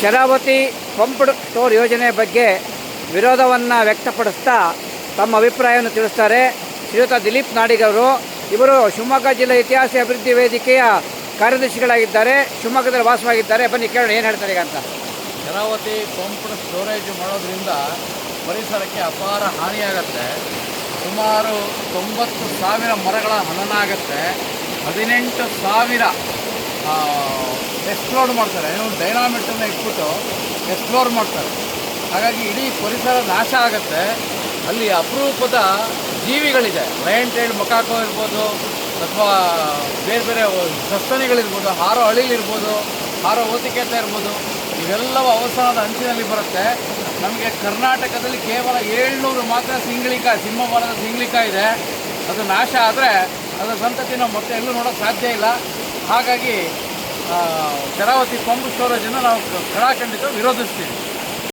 Sharavati pumped store ಯೋಜನೆ ಬಗ್ಗೆ ವಿರೋಧವನ್ನು ವ್ಯಕ್ತಪಡಿಸ್ತಾ ತಮ್ಮ ಅಭಿಪ್ರಾಯವನ್ನು ತಿಳಿಸ್ತಾರೆ ಶ್ರೀಯುತ ದಿಲೀಪ್ ನಾಡಿಗ್ ಅವರು. ಇವರು ಶಿವಮೊಗ್ಗ ಜಿಲ್ಲೆ ಇತಿಹಾಸ ಅಭಿವೃದ್ಧಿ ವೇದಿಕೆಯ ಕಾರ್ಯದರ್ಶಿಗಳಾಗಿದ್ದಾರೆ, ಶಿವಮೊಗ್ಗದಲ್ಲಿ ವಾಸವಾಗಿದ್ದಾರೆ. ಬನ್ನಿ ಕೇಳೋಣ ಏನು ಹೇಳ್ತಾರೆ ಈಗ ಅಂತ. ಶರಾವತಿ ಪಂಪ್ಡ್ ಸ್ಟೋರೇಜ್ ಮಾಡೋದ್ರಿಂದ ಪರಿಸರಕ್ಕೆ ಅಪಾರ ಹಾನಿಯಾಗತ್ತೆ. ಸುಮಾರು 90,000 ಮರಗಳ ಹನನ ಆಗುತ್ತೆ. 18,000 ಎಕ್ಸ್ಪ್ಲೋರ್ ಮಾಡ್ತಾರೆ. ಡೈನಾಮಿಟನ್ನು ಇಟ್ಬಿಟ್ಟು ಎಕ್ಸ್ಪ್ಲೋರ್ ಮಾಡ್ತಾರೆ. ಹಾಗಾಗಿ ಇಡೀ ಪರಿಸರ ನಾಶ ಆಗುತ್ತೆ. ಅಲ್ಲಿ ಅಪರೂಪದ ಜೀವಿಗಳಿದೆ, ಲಯನ್ ಟೈಲ್ಡ್ ಮಕಾಕೋ ಇರ್ಬೋದು, ಅಥವಾ ಬೇರೆ ಬೇರೆ ಸಸ್ತನಿಗಳಿರ್ಬೋದು, ಹಾರೋ ಅಳಿಲಿರ್ಬೋದು, ಹಾರೋ ಓತಿಕೇತ ಇರ್ಬೋದು. ಇವೆಲ್ಲವೂ ಅವಸಾನದ ಅಂಚಿನಲ್ಲಿ ಬರುತ್ತೆ. ನಮಗೆ ಕರ್ನಾಟಕದಲ್ಲಿ ಕೇವಲ 700 ಮಾತ್ರ ಸಿಂಹ ಮರದ ಸಿಂಗ್ಳಿಕಾಯಿ ಇದೆ. ಅದು ನಾಶ ಆದರೆ ಅದರ ಸಂತತಿ ನಾವು ಮತ್ತೆ ಎಲ್ಲೂ ನೋಡೋಕ್ಕೆ ಸಾಧ್ಯ ಇಲ್ಲ. ಹಾಗಾಗಿ ಶರಾವತಿ ಪಂಪ್ ಸ್ಟೋರೇಜನ್ನು ನಾವು ಖಡಾಖಂಡಿತ ವಿರೋಧಿಸ್ತೀವಿ.